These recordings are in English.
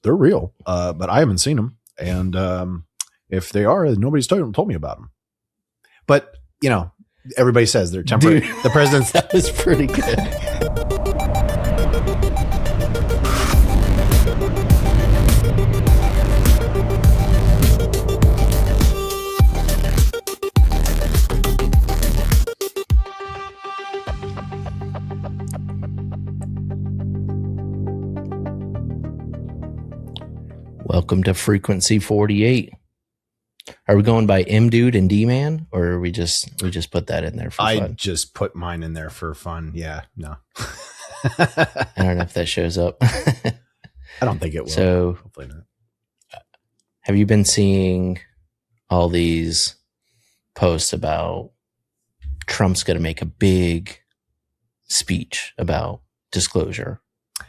They're real, but I haven't seen them. And if they are, nobody's told me about them. But, you know, everybody says they're temporary. Dude, the president's... That was pretty good. Welcome to Frequency 48. Are we going by M Dude and D Man, or are we just put that in there for fun? I just put mine in there for fun. Yeah, no. I don't know if that shows up. I don't think it will. So, hopefully not. Have you been seeing all these posts about Trump's going to make a big speech about disclosure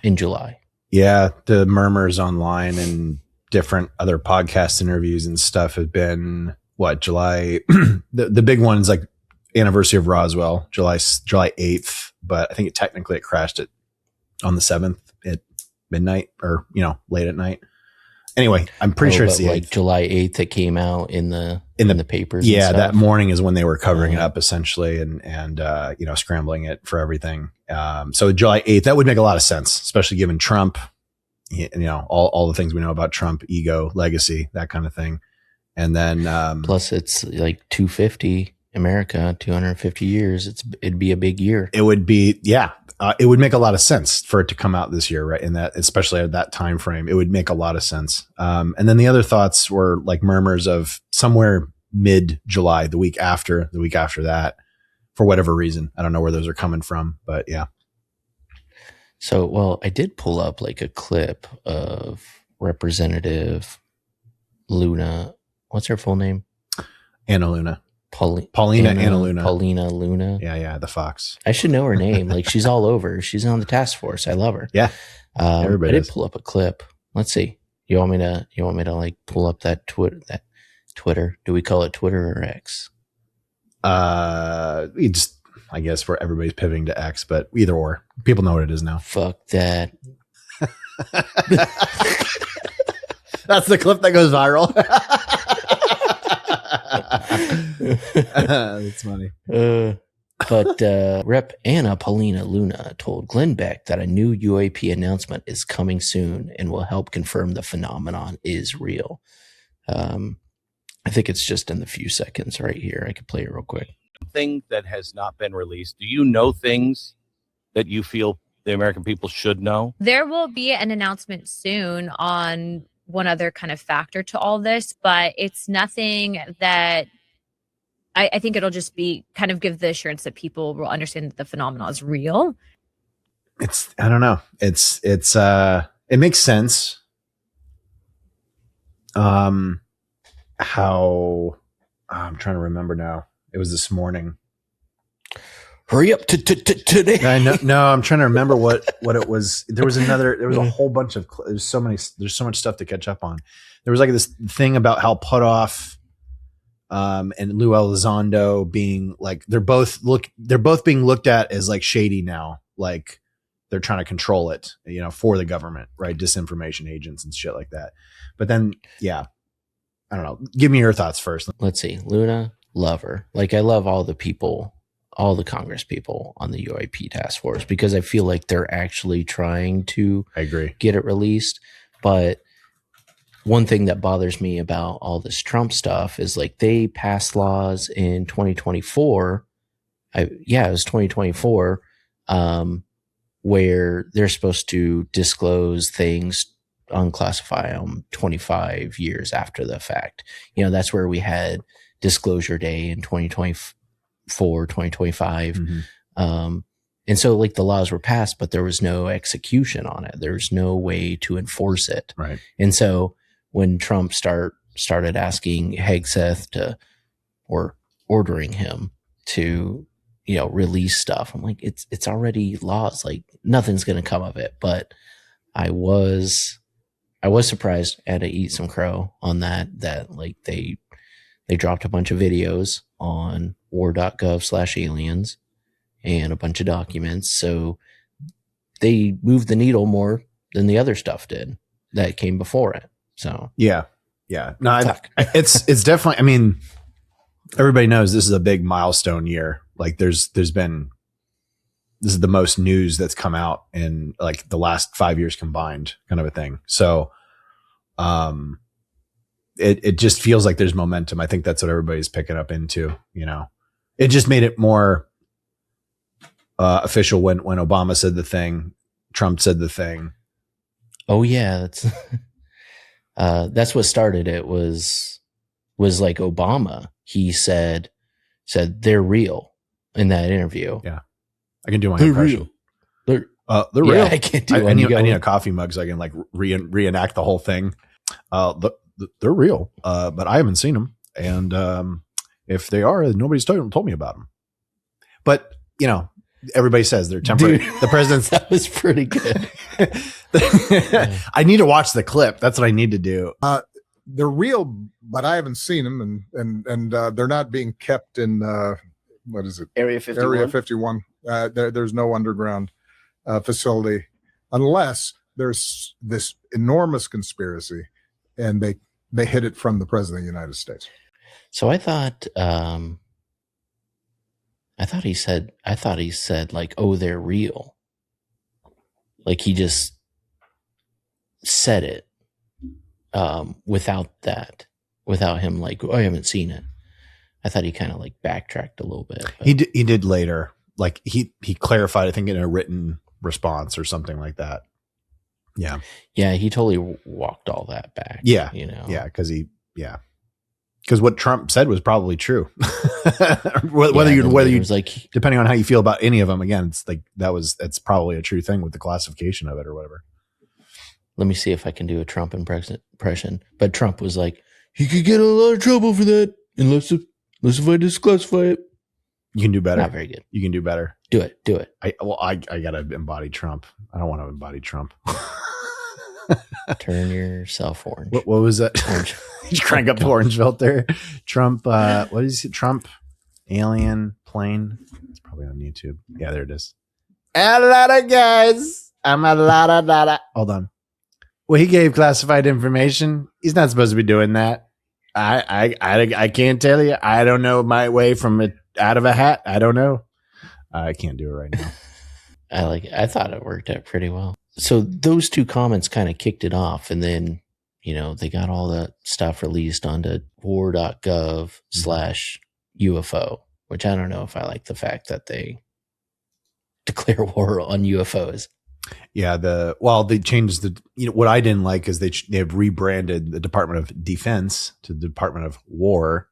in July? Yeah, the murmurs online and different other podcast interviews and stuff have been July. the big one's like anniversary of Roswell, July 8th, but I think it crashed on the 7th at midnight, or late at night. Anyway, I'm pretty sure it's the 8th. July 8th. It came out in the papers. Yeah, and that morning is when they were covering it up essentially, and scrambling it for everything. So July 8th, that would make a lot of sense, especially given Trump. All the things we know about Trump, ego, legacy, that kind of thing. And then plus it's like 250 America, 250 years. It'd be a big year. It would be, yeah. It would make a lot of sense for it to come out this year, right? In that, especially at that time frame, it would make a lot of sense. And then the other thoughts were like murmurs of somewhere mid-July, the week after that, for whatever reason. I don't know where those are coming from, but yeah. So, well, I did pull up like a clip of Representative Luna. What's her full name? Anna Luna. Paulina Anna Luna. Paulina Luna. Yeah, the Fox. I should know her name. Like, she's all over. She's on the task force. I love her. Yeah. Everybody I did pull up a clip. Let's see. You want me to like pull up that Twitter? Do we call it Twitter or X? I guess where everybody's pivoting to X, but either or. People know what it is now. Fuck that. That's the clip that goes viral. That's funny. But Rep. Anna Paulina Luna told Glenn Beck that a new UAP announcement is coming soon and will help confirm the phenomenon is real. I think it's just in the few seconds right here. I could play it real quick. Thing that has not been released. Do you know things that you feel the American people should know? There will be an announcement soon on one other kind of factor to all this, but it's nothing that I think it'll just be kind of give the assurance that people will understand that the phenomenon is real. I don't know. It makes sense. I'm trying to remember now. It was this morning. Hurry up today. I know. No, I'm trying to remember what it was. There was a whole bunch of, there's so much stuff to catch up on. There was like this thing about how Putoff and Lou Elizondo being like, they're both being looked at as like shady now. Like they're trying to control it, for the government, right? Disinformation agents and shit like that. But then, yeah, I don't know. Give me your thoughts first. Let's see. Luna, love her. Like I love all the people, all the Congress people on the UAP task force, because I feel like they're actually trying to get it released. But one thing that bothers me about all this Trump stuff is like they passed laws in 2024. It was 2024, where they're supposed to disclose things, unclassify them 25 years after the fact. That's where we had Disclosure Day in 2024, 2025. Mm-hmm. And so like the laws were passed, but there was no execution on it. There's no way to enforce it. Right. And so when Trump started asking Hegseth or ordering him to, release stuff, I'm like, it's already laws. Like nothing's going to come of it. But I was surprised. I had to eat some crow on that like they dropped a bunch of videos on war.gov/aliens and a bunch of documents. So they moved the needle more than the other stuff did that came before it. So yeah. No, it's definitely. I mean, everybody knows this is a big milestone year. Like, there's been, this is the most news that's come out in like the last 5 years combined, kind of a thing. So, it just feels like there's momentum. I think that's what everybody's picking up into. You know, it just made it more official when Obama said the thing, Trump said the thing. Oh yeah, that's what started it. Was like Obama. He said they're real in that interview. Yeah, I can do my they're impression. Real. They're real. I can't do. I need a coffee mug so I can like reenact the whole thing. They're real, but I haven't seen them, and if they are, nobody's told me about them. But you know, everybody says they're temporary. Dude, the president's that was pretty good. I need to watch the clip. That's what I need to do. They're real, but I haven't seen them, and they're not being kept in what is it? Area 51. Area 51. There's no underground facility unless there's this enormous conspiracy, and they hid it from the president of the United States. So I thought he said like, oh, they're real. Like he just said it without him like, oh, I haven't seen it. I thought he kind of like backtracked a little bit. But. He did later. Like he clarified, I think, in a written response or something like that. Yeah. Yeah, he totally walked all that back. Yeah. You know. Yeah, because what Trump said was probably true. whether you like, depending on how you feel about any of them, again, it's like it's probably a true thing with the classification of it or whatever. Let me see if I can do a Trump impression. But Trump was like, he could get in a lot of trouble for that unless if I disclassify it. You can do better. Not very good. You can do better. Do it. I gotta embody Trump. I don't want to embody Trump. Turn yourself orange. What was that? Orange. You crank up the orange filter. Trump. What is it? Trump alien plane. It's probably on YouTube. Yeah, there it is. A lot of guys. I'm a lot of. Hold on. Well, he gave classified information. He's not supposed to be doing that. I can't tell you. I don't know my way from it out of a hat. I don't know. I can't do it right now. I thought it worked out pretty well. So those two comments kind of kicked it off, and then, you know, they got all the stuff released onto war.gov/UFO, which I don't know if I like the fact that they declare war on UFOs. Yeah, they changed what I didn't like is they have rebranded the Department of Defense to the Department of War,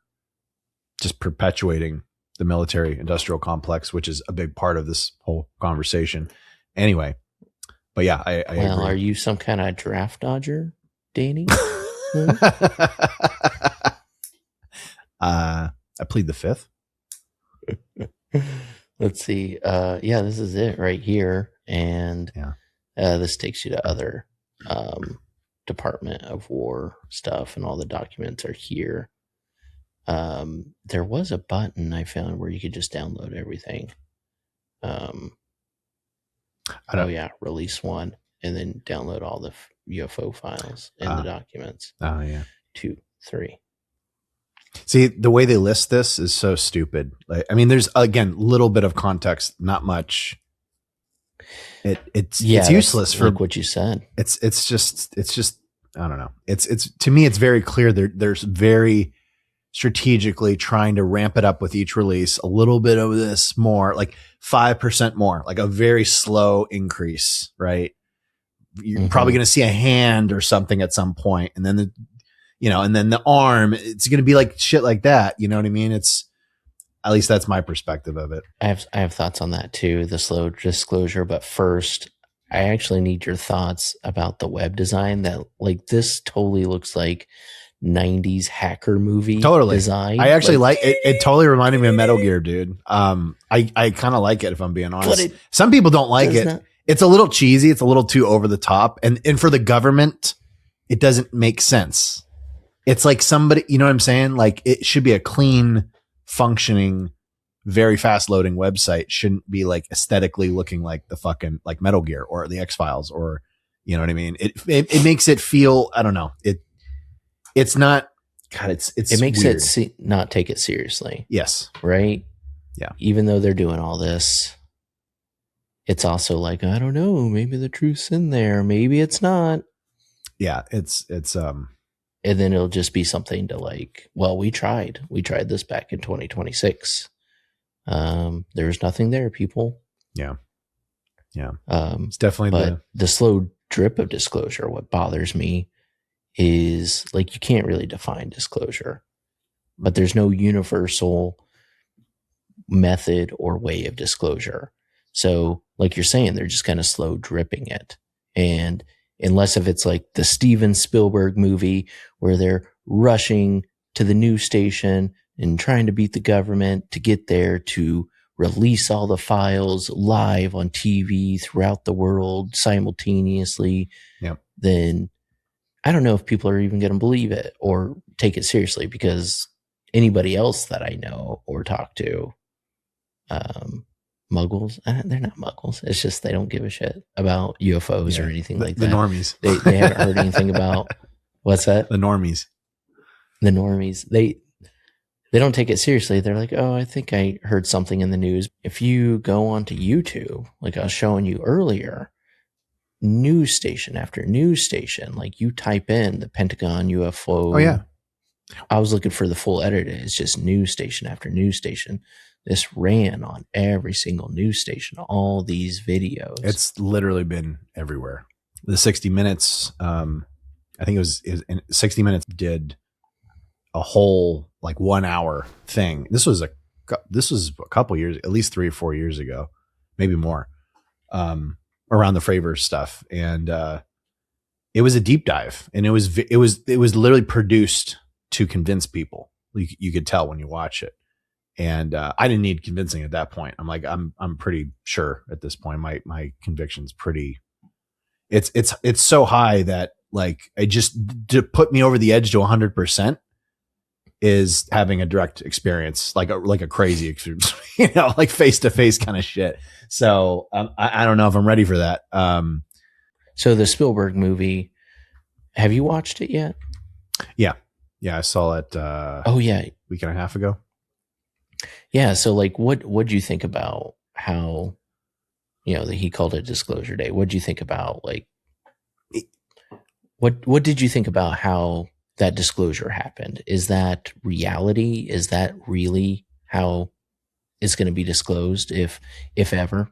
just perpetuating the military industrial complex, which is a big part of this whole conversation. Anyway, but yeah, I agree. Are you some kind of draft dodger, Danny? I plead the fifth. Let's see. Yeah, this is it right here. And this takes you to other Department of War stuff, and all the documents are here. There was a button I found where you could just download everything. Release one, and then download all the UFO files in the documents. Oh yeah, 2, 3. See, the way they list this is so stupid. Like, I mean, there's again little bit of context, not much. It's useless for what you said. It's just I don't know. It's to me it's very clear there's very strategically trying to ramp it up with each release, a little bit of this more, like 5% more, like a very slow increase, right? You're probably going to see a hand or something at some point, and then the arm, it's going to be like shit like that. You know what I mean? It's, at least that's my perspective of it. I have thoughts on that too, the slow disclosure. But first, I actually need your thoughts about the web design. That, like, this totally looks like 90s hacker movie design. I actually like it. It totally reminded me of Metal Gear, dude. I kind of like it, if I'm being honest. Some people don't like it. It's a little cheesy. It's a little too over the top. And for the government, it doesn't make sense. It's like somebody, you know what I'm saying? Like, it should be a clean, functioning, very fast loading website. Shouldn't be like aesthetically looking like the fucking, like Metal Gear or the X-Files or, You know what I mean? It makes it feel, I don't know. It's not, God, it makes weird. Not take it seriously. Yes. Right? Yeah. Even though they're doing all this, it's also like, I don't know, maybe the truth's in there. Maybe it's not. Yeah. It's and then it'll just be something to like, well, we tried this back in 2026. There's nothing there, people. Yeah. Yeah. It's definitely the slow drip of disclosure. What bothers me is like, you can't really define disclosure, but there's no universal method or way of disclosure. So like you're saying, they're just kind of slow dripping it. And unless if it's like the Steven Spielberg movie where they're rushing to the news station and trying to beat the government to get there to release all the files live on TV throughout the world simultaneously, then I don't know if people are even going to believe it or take it seriously, because anybody else that I know or talk to, muggles, they're not muggles. It's just they don't give a shit about UFOs or anything like that. The normies. They haven't heard anything about, what's that? The normies. The normies. They don't take it seriously. They're like, oh, I think I heard something in the news. If you go onto YouTube, like I was showing you earlier, news station after news station, like you type in the Pentagon UFO. Oh, yeah. I was looking for the full edit. It's just news station after news station. This ran on every single news station, all these videos. It's literally been everywhere. The 60 Minutes, I think it was 60 Minutes did a whole like 1 hour thing. This was a couple years, at least 3 or 4 years ago, maybe more, around the Fravor stuff. And it was a deep dive, and it was literally produced to convince people. You could tell when you watch it. And I didn't need convincing at that point. I'm like, I'm pretty sure at this point. My conviction's pretty. It's so high that like to put me over the edge to 100% is having a direct experience, like a crazy experience, like face to face kind of shit. So I don't know if I'm ready for that. So the Spielberg movie, have you watched it yet? Yeah, I saw it. Week and a half ago. Yeah. So like, what'd you think about how, that he called it Disclosure Day? What'd you think about like, what did you think about how that disclosure happened? Is that reality? Is that really how it's going to be disclosed, if ever?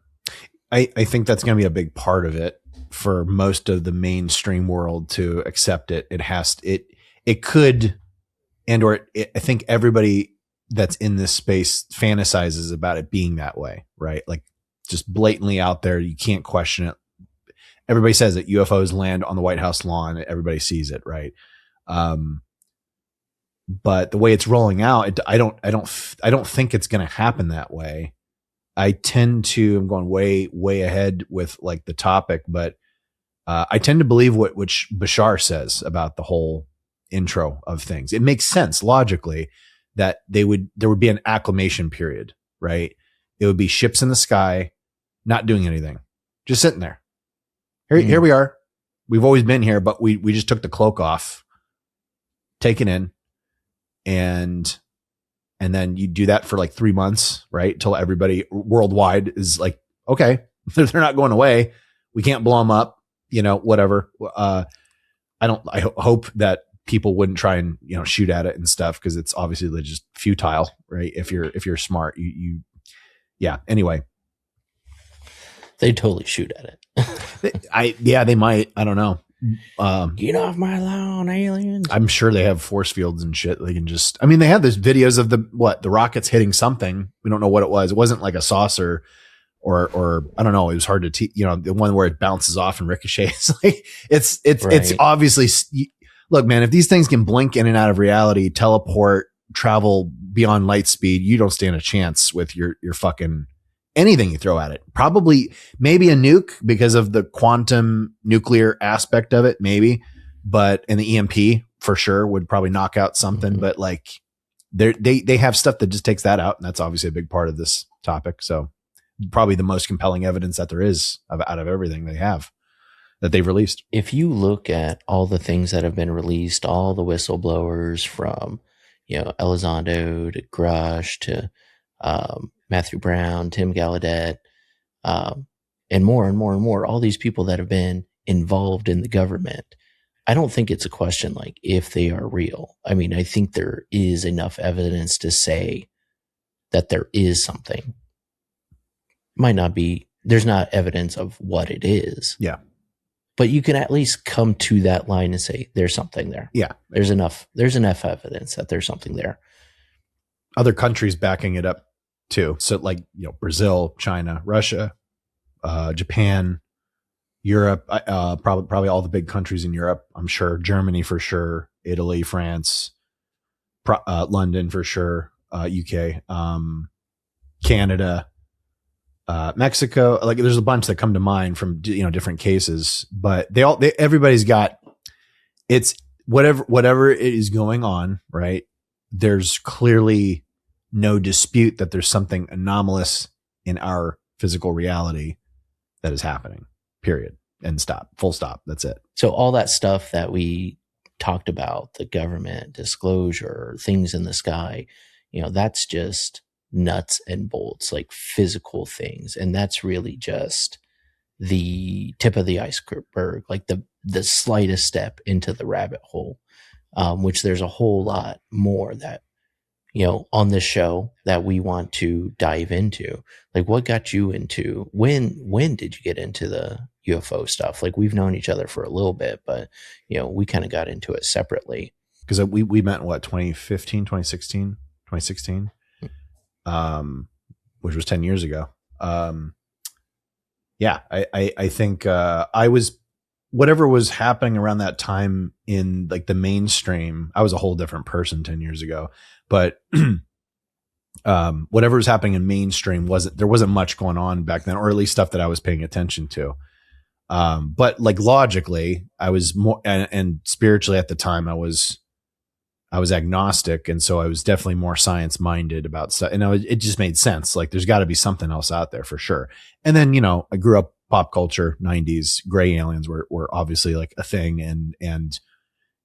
I think that's going to be a big part of it for most of the mainstream world to accept it. It could, I think everybody that's in this space fantasizes about it being that way, right? Like just blatantly out there. You can't question it. Everybody says that UFOs land on the White House lawn. Everybody sees it, right? But the way it's rolling out, I don't think it's going to happen that way. I'm going way, way ahead with like the topic, but I tend to believe which Bashar says about the whole intro of things. It makes sense logically that there would be an acclimation period, right? It would be ships in the sky, not doing anything, just sitting there. Here we are. We've always been here, but we just took the cloak off, take it in, and then you do that for like 3 months, right? Till everybody worldwide is like, okay, they're not going away. We can't blow them up, whatever. I hope that people wouldn't try and, shoot at it and stuff, because it's obviously just futile, right? If you're smart, yeah. Anyway, they totally shoot at it. They might. I don't know. Get off my lawn, aliens. I'm sure they have force fields and shit. They can just, they have these videos of the rockets hitting something. We don't know what it was. It wasn't like a saucer or I don't know. It was hard to the one where it bounces off and ricochets. Like it's obviously, look, man, if these things can blink in and out of reality, teleport, travel beyond light speed, you don't stand a chance with your fucking anything you throw at it. Probably maybe a nuke because of the quantum nuclear aspect of it, maybe, and the EMP for sure would probably knock out something, but like they have stuff that just takes that out. And that's obviously a big part of this topic. So probably the most compelling evidence that there is out of everything they have. that they've released. If you look at all the things that have been released, all the whistleblowers from, Elizondo to Grusch to Matthew Brown, Tim Gallaudet, and more and more and more, all these people that have been involved in the government, I don't think it's a question like if they are real. I mean, I think there is enough evidence to say that there is something. Might not be, there's not evidence of what it is. Yeah. But you can at least come to that line and say, there's something there. Yeah. There's enough evidence that there's something there. Other countries backing it up too. So like, Brazil, China, Russia, Japan, Europe, probably all the big countries in Europe. I'm sure Germany for sure, Italy, France, London for sure, UK, Canada, Mexico. Like there's a bunch that come to mind from different cases, but everybody's got, it's whatever it is going on, right? There's clearly no dispute that there's something anomalous in our physical reality that is happening. Period. And stop. Full stop. That's it. So all that stuff that we talked about, the government disclosure, things in the sky, that's just nuts and bolts, like physical things. And that's really just the tip of the iceberg, like the slightest step into the rabbit hole, which there's a whole lot more that, on this show that we want to dive into. Like what got you into, when did you get into the UFO stuff? Like we've known each other for a little bit, but we kind of got into it separately. Because we met in 2015, 2016, which was 10 years ago. Yeah, I think I was, whatever was happening around that time in like the mainstream, I was a whole different person 10 years ago, but whatever was happening in mainstream there wasn't much going on back then, or at least stuff that I was paying attention to. But like logically I was more, and spiritually at the time I was agnostic. And so I was definitely more science minded about stuff. And it just made sense. Like there's gotta be something else out there for sure. And then, I grew up pop culture, 90s, gray aliens were obviously like a thing. And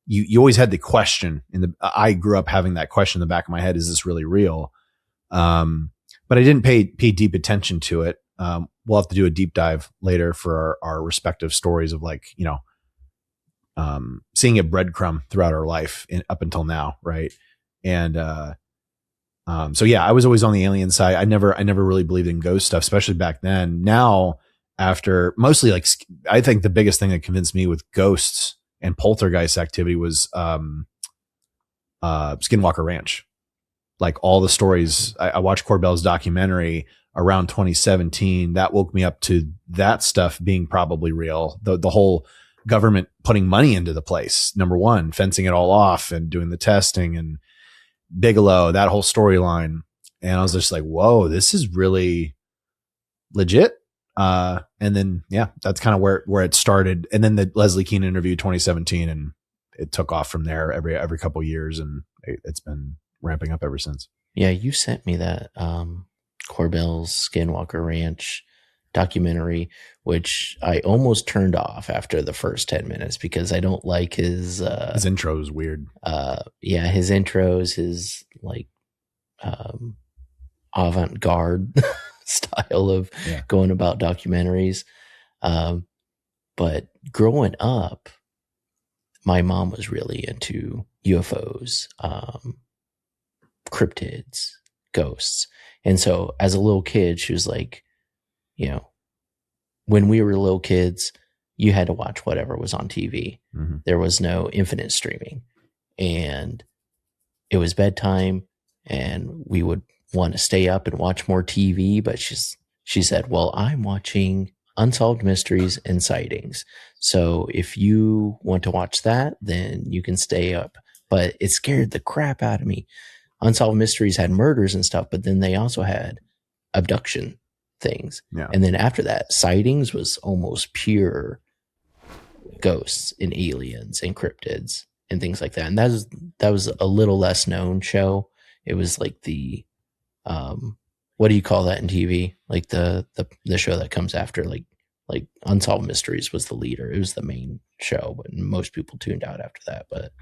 you always had the question I grew up having that question in the back of my head. Is this really real? But I didn't pay deep attention to it. We'll have to do a deep dive later for our respective stories of like, seeing it breadcrumb throughout our life up until now. Right. And, so yeah, I was always on the alien side. I never really believed in ghost stuff, especially back then. Now, after mostly like, I think the biggest thing that convinced me with ghosts and poltergeist activity was, Skinwalker Ranch. Like all the stories, I watched Corbell's documentary around 2017. That woke me up to that stuff being probably real. The whole government putting money into the place, number one, fencing it all off and doing the testing, and Bigelow, that whole storyline. And I was just like, whoa, this is really legit. And then, yeah, that's kind of where it started. And then the Leslie Kean interview 2017, and it took off from there every couple of years. And it's been ramping up ever since. Yeah. You sent me that, Corbell's Skinwalker Ranch documentary, which I almost turned off after the first 10 minutes because I don't like his intro is weird. Yeah. His intros, his like, avant-garde style of going about documentaries. But growing up, my mom was really into UFOs, cryptids, ghosts. And so as a little kid, she was like, when we were little kids, you had to watch whatever was on TV. Mm-hmm. There was no infinite streaming, and it was bedtime, and we would want to stay up and watch more TV. But she said, well, I'm watching Unsolved Mysteries and Sightings. So if you want to watch that, then you can stay up. But it scared the crap out of me. Unsolved Mysteries had murders and stuff, but then they also had abduction things. Yeah. And then after that, Sightings was almost pure ghosts and aliens and cryptids and things like that. And that was a little less known show. It was like the what do you call that in TV? Like the show that comes after, like Like Unsolved Mysteries was the leader. It was the main show, but most people tuned out after that. But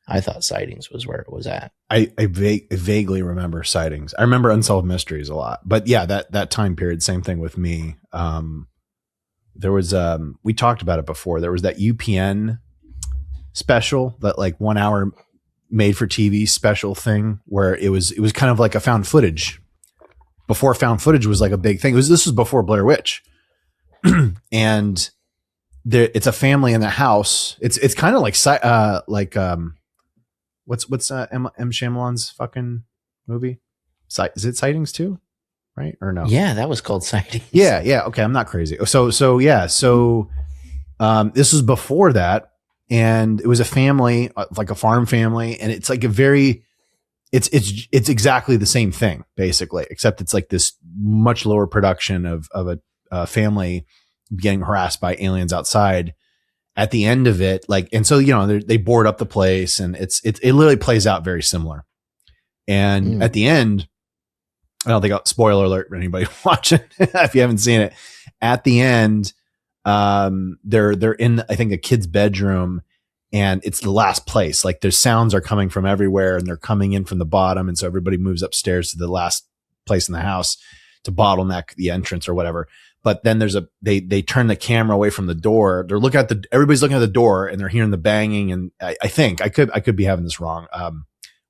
I thought Sightings was where it was at. I vaguely remember Sightings. I remember Unsolved Mysteries a lot, but yeah, that time period, same thing with me. There was, we talked about it before. There was that UPN special, that like 1 hour made for TV special thing where it was kind of like a found footage before found footage was like a big thing. This was before Blair Witch. And it's a family in the house. It's kind of like what's M. Shyamalan's fucking movie? Is it Sightings too? Right? Or no? Yeah, that was called Sightings. Yeah. Okay. I'm not crazy. So yeah. So, this was before that, and it was a family, like a farm family. And it's like it's exactly the same thing basically, except it's like this much lower production of a family getting harassed by aliens outside at the end of it. Like, and so, you know, they board up the place, and it literally plays out very similar. And at the end, I don't think spoiler alert for anybody watching if you haven't seen it. At the end, they're in, I think, a kid's bedroom, and it's the last place. Like, their sounds are coming from everywhere, and they're coming in from the bottom, and so everybody moves upstairs to the last place in the house to bottleneck the entrance or whatever. But then they turn the camera away from the door. They're looking at everybody's looking at the door, and they're hearing the banging. And I think I could be having this wrong.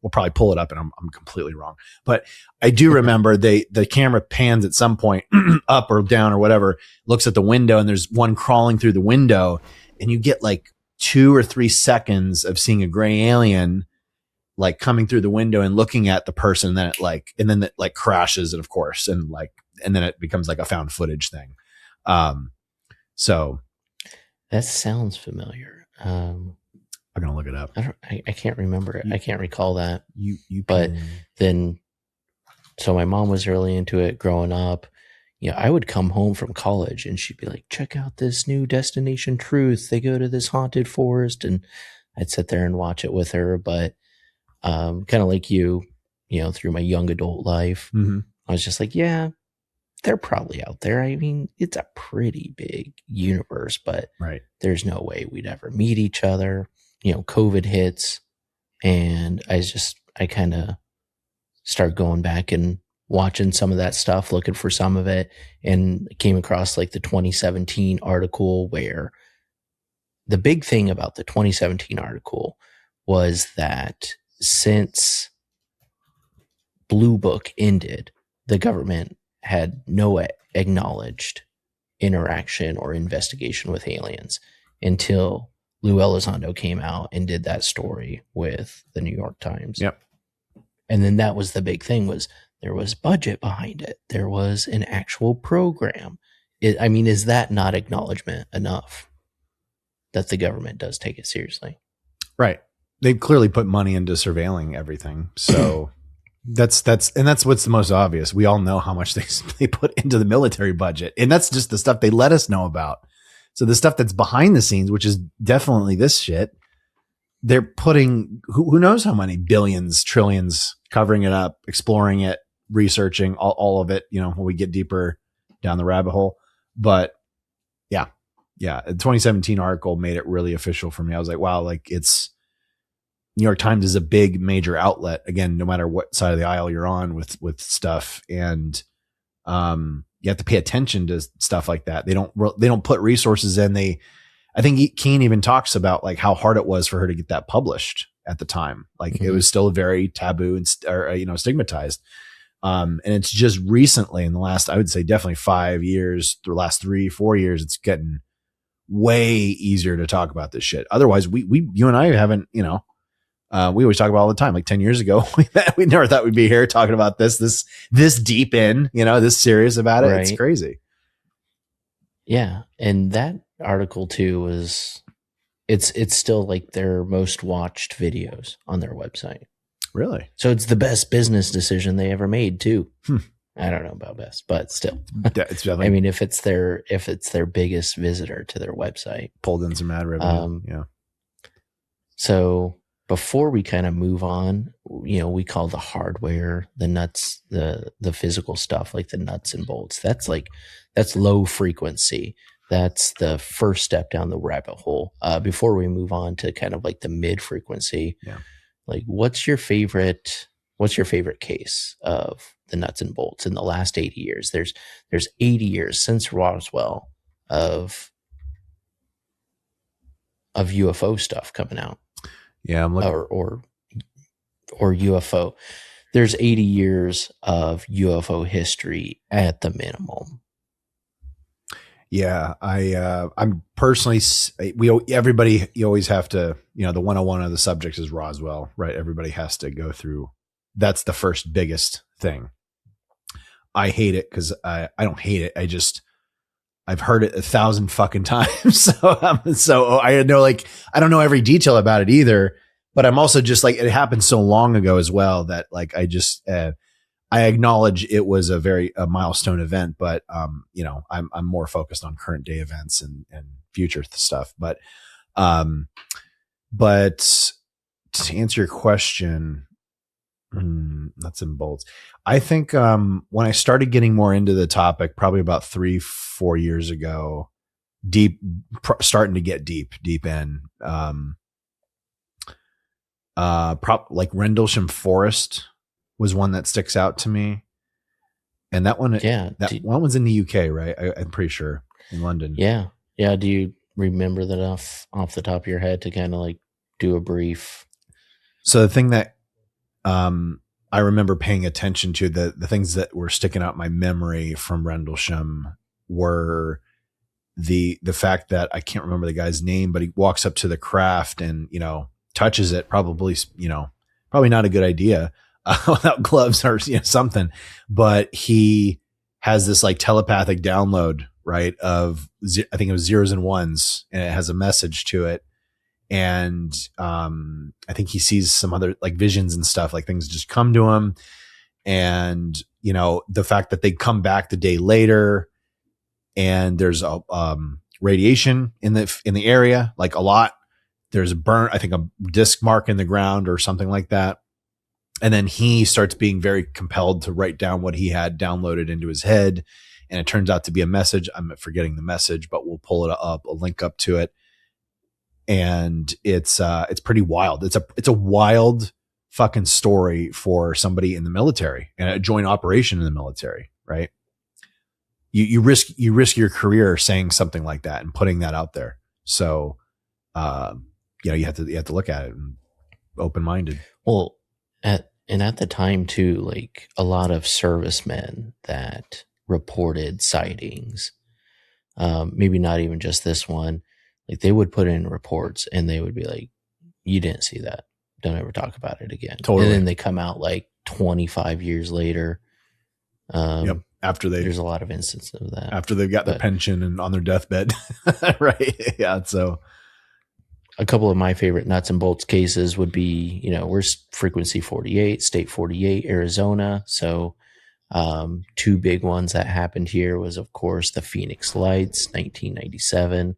We'll probably pull it up, and I'm completely wrong. But I do remember the camera pans at some point up or down or whatever, looks at the window, and there's one crawling through the window, and you get like 2 or 3 seconds of seeing a gray alien like coming through the window and looking at the person. And then it crashes, and of course, and then it becomes like a found footage thing. So that sounds familiar. I'm gonna look it up. I can't remember it. I can't recall that. But then, so my mom was really into it growing up. You know, I would come home from college, and she'd be like, "Check out this new Destination Truth. They go to this haunted forest," and I'd sit there and watch it with her. But kind of like you know, through my young adult life, I was just like, yeah, they're probably out there. I mean, it's a pretty big universe, but right. There's no way we'd ever meet each other. You know, COVID hits, and I kind of start going back and watching some of that stuff, looking for some of it, and came across like the 2017 article, where the big thing about the 2017 article was that since Blue Book ended, the government had no acknowledged interaction or investigation with aliens until Lou Elizondo came out and did that story with the New York Times. Yep. And then that was the big thing, was there was budget behind it. There was an actual program. I mean, is that not acknowledgement enough that the government does take it seriously? Right. They've clearly put money into surveilling everything. So that's what's the most obvious. We all know how much they put into the military budget, and that's just the stuff they let us know about. So the stuff that's behind the scenes, which is definitely this shit, they're putting who knows how many billions, trillions, covering it up, exploring it, researching all of it, you know, when we get deeper down the rabbit hole. But yeah. The 2017 article made it really official for me. I was like, wow, like, it's New York Times is a big major outlet, again, no matter what side of the aisle you're on with stuff. And, you have to pay attention to stuff like that. They don't put resources in. I think Keane even talks about like how hard it was for her to get that published at the time. Like it was still very taboo and stigmatized. And it's just recently in the last, I would say definitely 5 years, the last 3-4 years, it's getting way easier to talk about this shit. Otherwise you and I haven't, you know, we always talk about all the time. Like 10 years ago, we never thought we'd be here talking about this deep in, you know, this serious about it. Right. It's crazy. Yeah. And that article too was, it's still like their most watched videos on their website. Really? So it's the best business decision they ever made too. I don't know about best, but still, it's definitely, I mean, if it's their biggest visitor to their website, pulled in some ad revenue. Yeah. So before we kind of move on, you know, we call the hardware, the nuts, the physical stuff, like the nuts and bolts. That's low frequency. that's the first step down the rabbit hole. Before we move on to kind of like the mid frequency, like what's your favorite case of the nuts and bolts in the last 80 years? There's 80 years since Roswell of UFO stuff coming out. Yeah, I'm looking. Or UFO. There's 80 years of UFO history at the minimum. Yeah, I'm personally, everybody, you always have to, the 101 of the subject is Roswell, right? Everybody has to go through. That's the first biggest thing. I hate it because I don't hate it. I've heard it 1,000 fucking times. So I know, like, I don't know every detail about it either, but I'm also just like, it happened so long ago as well that like, I acknowledge it was a milestone event, but I'm more focused on current day events and future stuff. But to answer your question, nuts and bolts. I think when I started getting more into the topic, probably about 3-4 years ago, starting to get deep in, like Rendlesham Forest was one that sticks out to me. And that one, one was in the UK, right? I'm pretty sure in London. Yeah. Yeah. Do you remember that off the top of your head to kind of like do a brief? So the thing that, I remember paying attention to, the things that were sticking out in my memory from Rendlesham were the fact that I can't remember the guy's name, but he walks up to the craft and, touches it, probably not a good idea without gloves or something, but he has this like telepathic download, right? Of, I think it was zeros and ones, and it has a message to it. And I think he sees some other like visions and stuff, like things just come to him. And, the fact that they come back the day later and there's a radiation in the area, like a lot. There's I think a disc mark in the ground or something like that. And then he starts being very compelled to write down what he had downloaded into his head. And it turns out to be a message. I'm forgetting the message, but we'll pull it up, a link up to it. And it's pretty wild. It's a wild fucking story for somebody in the military and a joint operation in the military, right? You risk your career saying something like that and putting that out there. So, you have to look at it and open-minded. Well, at the time too, like a lot of servicemen that reported sightings, maybe not even just this one, like they would put in reports and they would be like, you didn't see that. Don't ever talk about it again. Totally. And then they come out like 25 years later. Yep. There's a lot of instances of that. After they've got their pension and on their deathbed. Right. Yeah. So a couple of my favorite nuts and bolts cases would be, we're frequency 48, state 48, Arizona. So two big ones that happened here was, of course, the Phoenix Lights, 1997.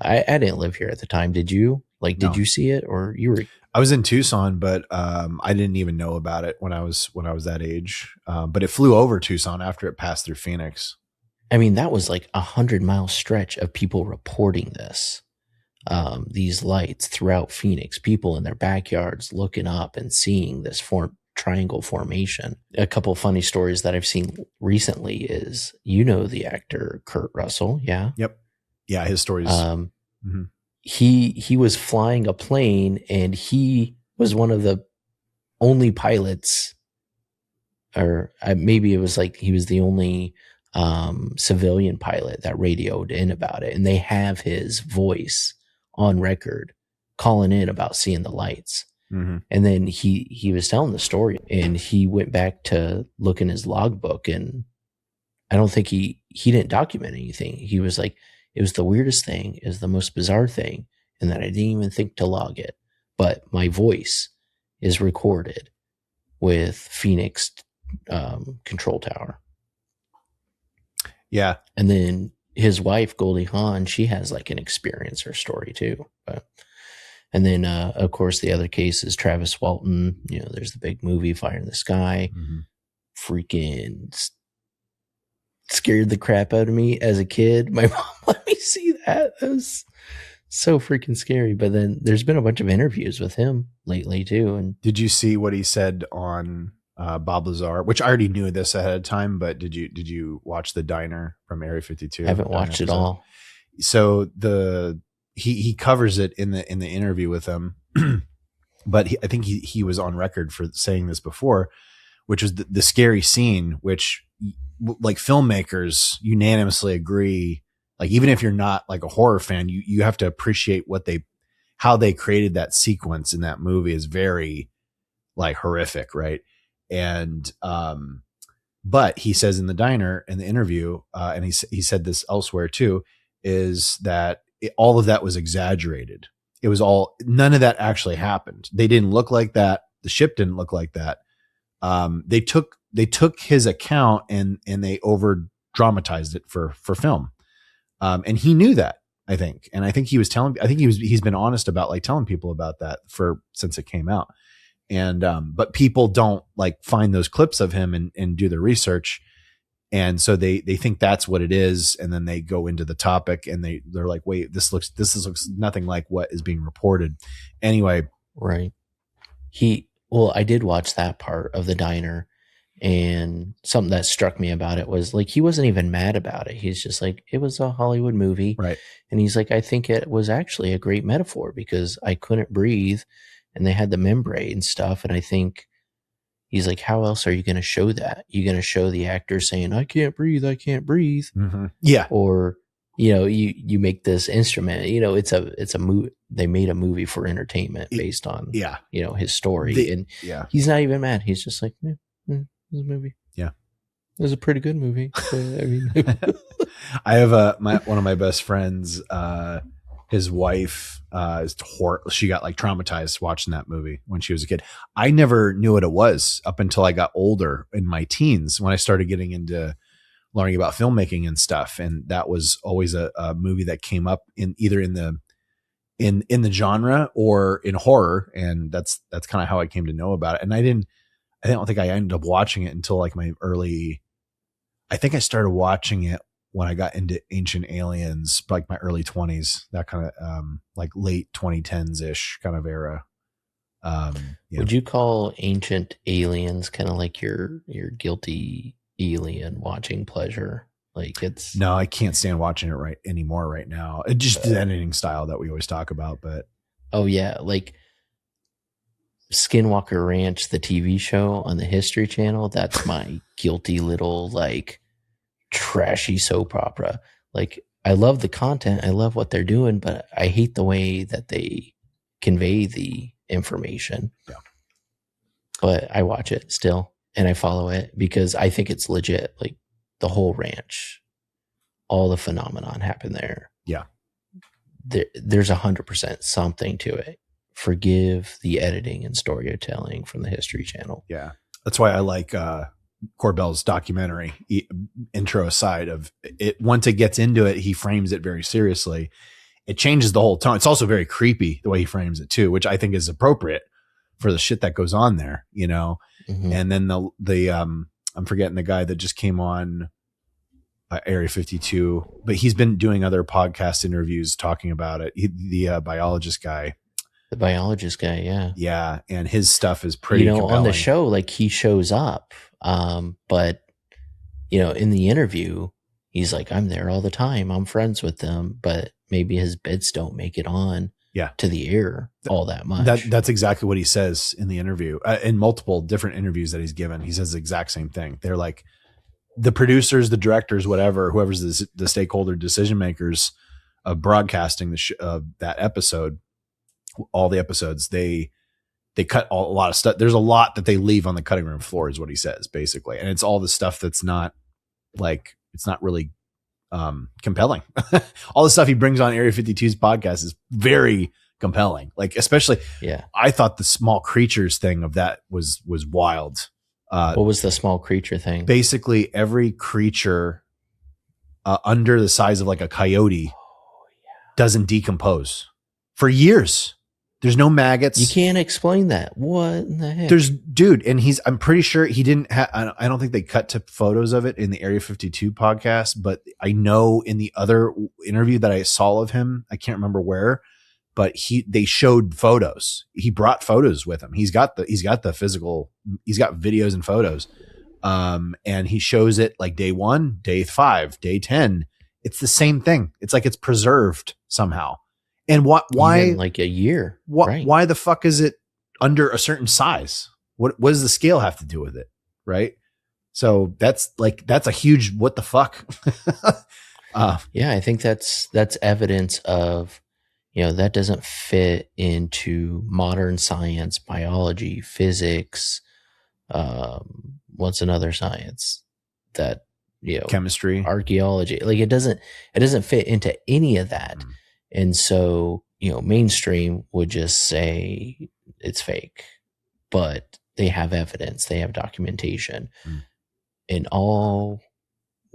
I didn't live here at the time. Did you? Like, did you see it, or you were? I was in Tucson, but I didn't even know about it when I was that age. But it flew over Tucson after it passed through Phoenix. I mean, that was like 100-mile stretch of people reporting this. These lights throughout Phoenix, people in their backyards looking up and seeing this triangle formation. A couple of funny stories that I've seen recently is, the actor Kurt Russell. Yeah. Yep. Yeah. His stories. He was flying a plane and he was one of the only pilots, or maybe it was like he was the only civilian pilot that radioed in about it. And they have his voice on record calling in about seeing the lights. Mm-hmm. And then he was telling the story and he went back to look in his logbook, and I don't think he didn't document anything. He was like, it was the weirdest thing, it was the most bizarre thing, and that I didn't even think to log it. But my voice is recorded with Phoenix control tower. Yeah. And then his wife, Goldie Hawn, she has like an experience or story too. And then, of course, the other case is Travis Walton. There's the big movie Fire in the Sky. Mm-hmm. Freaking scared the crap out of me as a kid. My mom let me see that. That was so freaking scary. But then there's been a bunch of interviews with him lately too. And Did you see what he said on Bob Lazar? Which I already knew this ahead of time, but did you watch the diner from Area 52? I haven't watched it all. So he covers it in the interview with him, but I think he was on record for saying this before, which was the scary scene, which like filmmakers unanimously agree, like even if you're not like a horror fan, you have to appreciate how they created that sequence in that movie is very like horrific, right? And but he says in the diner in the interview, and he said this elsewhere too, is that all of that was exaggerated. It was none of that actually happened. They didn't look like that. The ship didn't look like that. They took his account and they over dramatized it for film. And he knew that, I think. And I think he's been honest about like telling people about that since it came out. And, but people don't like find those clips of him and do the research. And so they think that's what it is. And then they go into the topic and they're like, wait, this looks nothing like what is being reported. Anyway. Right. I did watch that part of the diner, and something that struck me about it was like, he wasn't even mad about it. He's just like, it was a Hollywood movie. Right. And he's like, I think it was actually a great metaphor because I couldn't breathe and they had the membrane and stuff. And I think he's like, how else are you going to show that? You're going to show the actor saying, I can't breathe. Mm-hmm. Yeah. Or, you make this instrument, it's a movie. They made a movie for entertainment based on, his story. And he's not even mad. He's just like, it was a movie. Yeah. It was a pretty good movie. I have one of my best friends, his wife she got like traumatized watching that movie when she was a kid. I never knew what it was up until I got older in my teens when I started getting into learning about filmmaking and stuff. And that was always a movie that came up in either in the genre or in horror. And that's kind of how I came to know about it. And I don't think I ended up watching it until like I think I started watching it when I got into Ancient Aliens, like my early 20s, that kind of like late 2010s ish kind of era. Would you call Ancient Aliens kind of like your guilty alien watching pleasure? Like no, I can't stand watching it anymore right now. It's just the editing style that we always talk about, but like Skinwalker Ranch, the TV show on the History Channel, that's my guilty little like trashy soap opera. Like I love the content, I love what they're doing, but I hate the way that they convey the information. Yeah. But I watch it still and I follow it because I think it's legit. Like the whole ranch, all the phenomenon happened there. Yeah. There's 100% something to it. Forgive the editing and storytelling from the History Channel. Yeah. That's why I like Corbell's documentary intro aside of it. Once it gets into it, he frames it very seriously. It changes the whole tone. It's also very creepy the way he frames it too, which I think is appropriate for the shit that goes on there, Mm-hmm. And then I'm forgetting the guy that just came on Area 52, but he's been doing other podcast interviews talking about it. The biologist guy. The biologist guy, yeah. Yeah, and his stuff is pretty compelling. On the show, like he shows up, but, in the interview, he's like, I'm there all the time. I'm friends with them, but maybe his bits don't make it on to the air all that much. That's exactly what he says in the interview. In multiple different interviews that he's given, he says the exact same thing. They're like, the producers, the directors, whatever, whoever's the stakeholder decision makers of broadcasting that episode, all the episodes, they cut a lot of stuff. There's a lot that they leave on the cutting room floor is what he says basically. And it's all the stuff that's not like, it's not really compelling. All the stuff he brings on Area 52's podcast is very compelling. Like, especially, I thought the small creatures thing of that was wild. What was the small creature thing? Basically every creature under the size of like a coyote doesn't decompose for years. There's no maggots. You can't explain that. What in the heck? And I'm pretty sure he didn't have, I don't think they cut to photos of it in the Area 52 podcast, but I know in the other interview that I saw of him, I can't remember where, but they showed photos. He brought photos with him. He's got the physical, he's got videos and photos. And he shows it like day 1, day 5, day 10. It's the same thing. It's like it's preserved somehow. And why even like a year? Right. Why the fuck is it under a certain size? What does the scale have to do with it? Right. So that's a huge, what the fuck? Yeah. I think that's evidence of, that doesn't fit into modern science, biology, physics. What's another science that, chemistry, archaeology, like it doesn't fit into any of that. And so, mainstream would just say it's fake, but they have evidence, they have documentation. And all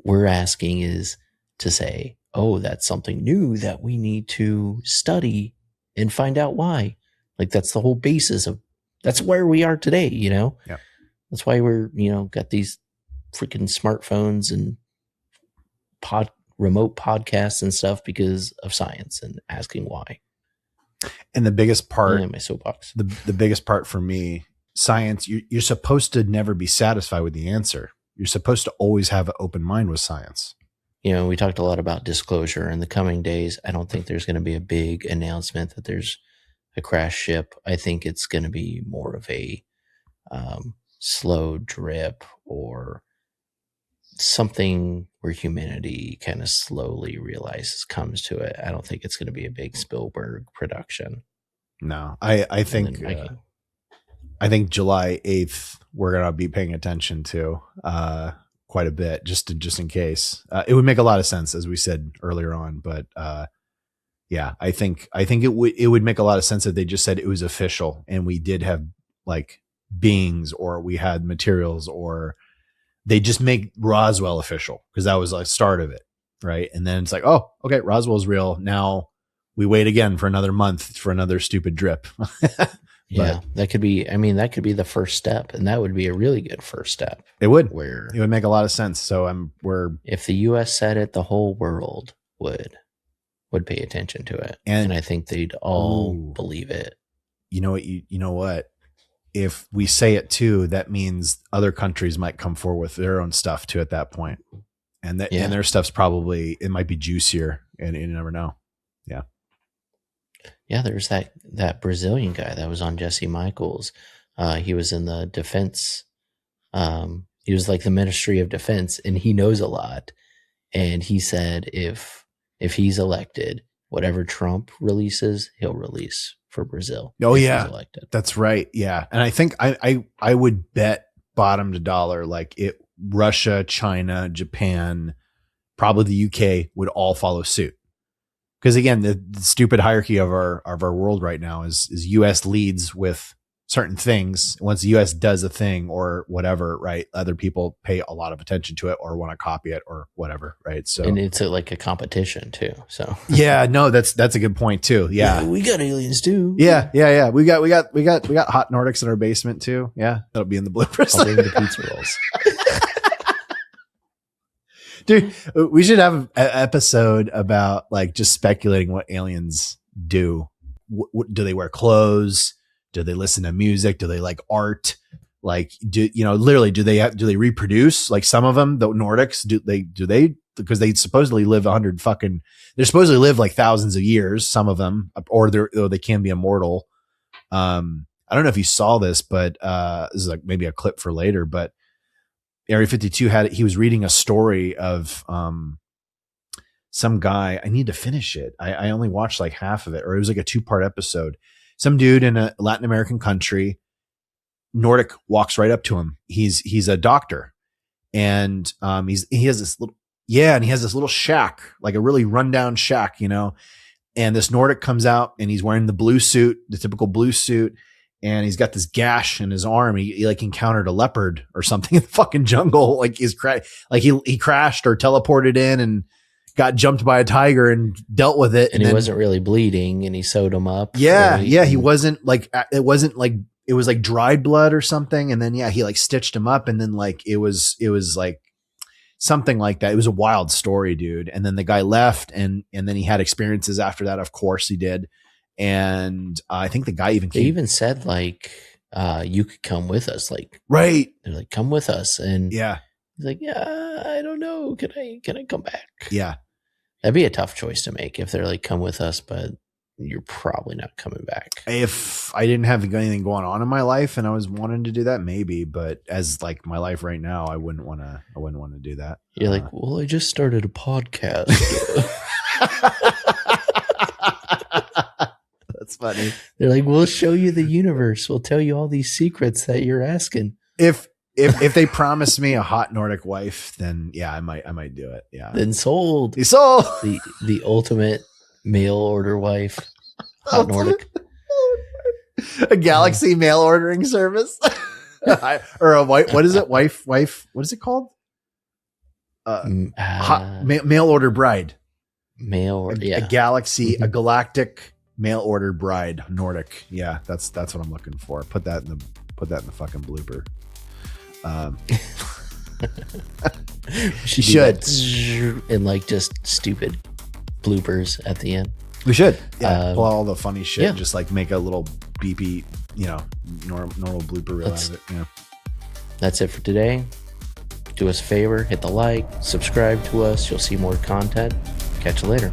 we're asking is to say, oh, that's something new that we need to study and find out why. Like that's the whole basis of, that's where we are today, Yeah. That's why we're, got these freaking smartphones and remote podcasts and stuff, because of science and asking why. And the biggest part, my soapbox, the biggest part for me, science, you're supposed to never be satisfied with the answer. You're supposed to always have an open mind with science. We talked a lot about disclosure in the coming days. I don't think there's going to be a big announcement that there's a crash ship. I think it's going to be more of a slow drip or something where humanity kind of slowly comes to it. I don't think it's going to be a big Spielberg production. No, I think July 8th, we're going to be paying attention to quite a bit, just in case. It would make a lot of sense, as we said earlier on, but yeah, I think it would make a lot of sense if they just said it was official and we did have like beings, or we had materials, or they just make Roswell official, because that was like start of it, right? And then it's like, oh, okay, Roswell's real. Now we wait again for another month for another stupid drip. Yeah, that could be the first step, and that would be a really good first step. It would. Where it would make a lot of sense. So if the U.S. said it, the whole world would pay attention to it, and I think they'd all believe it. You know what? If we say it too, that means other countries might come forward with their own stuff too at that point. And and their stuff's probably, it might be juicier, and you never know. Yeah. Yeah. There's that Brazilian guy that was on Jesse Michaels. He was in the defense. He was like the Ministry of Defense, and he knows a lot. And he said, if he's elected, whatever Trump releases, he'll release for Brazil. Oh yeah, that's right. Yeah, and I think I would bet bottom to dollar like Russia, China, Japan, probably the UK would all follow suit. Because again, the stupid hierarchy of our world right now is US leads with certain things. Once the US does a thing or whatever, right, other people pay a lot of attention to it or want to copy it or whatever, right? So, and it's like a competition too. So yeah, no, that's a good point too. Yeah, we got aliens too. Yeah. We got hot Nordics in our basement too. Yeah, that'll be in the bloopers. I'll bring the pizza rolls. Dude, we should have an episode about like just speculating what aliens do. Do they wear clothes? Do they listen to music? Do they like art? Like, literally, do they reproduce? Like some of them, the Nordics, do they, because they supposedly live they're supposedly live like thousands of years, some of them, or they can be immortal. I don't know if you saw this, but this is like maybe a clip for later, but Area 52 he was reading a story of some guy. I need to finish it. I only watched like half of it, or it was like a 2-part episode. Some dude in a Latin American country, Nordic, walks right up to him. He's a doctor, and he has this little shack, like a really rundown shack, and this Nordic comes out and he's wearing the blue suit, the typical blue suit. And he's got this gash in his arm. He like encountered a leopard or something in the fucking jungle. Like he crashed or teleported in and got jumped by a tiger and dealt with it. And he then, wasn't really bleeding, and he sewed him up. Yeah, really. yeah. He wasn't like, it was like dried blood or something. And then, yeah, he like stitched him up, and then like, it was like something like that. It was a wild story, dude. And then the guy left, and then he had experiences after that. Of course he did. And I think the guy even said like, you could come with us. Like, right. They're like, come with us. And Yeah. he's like, yeah, I don't know. Can I come back? Yeah. That'd be a tough choice to make if they're like, come with us, but you're probably not coming back. If I didn't have anything going on in my life and I was wanting to do that, maybe, but as like my life right now, I wouldn't want to do that. You're like, well, I just started a podcast. That's funny. They're like, we'll show you the universe. We'll tell you all these secrets that you're asking. If they promise me a hot Nordic wife, then yeah, I might do it. Yeah. Then sold. He sold the ultimate mail order wife. Hot Nordic. A Galaxy mail ordering service. Or a wife. What is it? Wife. What is it called? Hot mail order bride. Mail order. Yeah. A Galaxy, a galactic mail order bride, Nordic. Yeah, that's what I'm looking for. Put that in the fucking blooper. should and like just stupid bloopers at the end. We should. Yeah, pull all the funny shit. Yeah. Just like make a little beepy, normal blooper reel out of it. Yeah. That's it for today. Do us a favor, hit the like, subscribe to us. You'll see more content. Catch you later.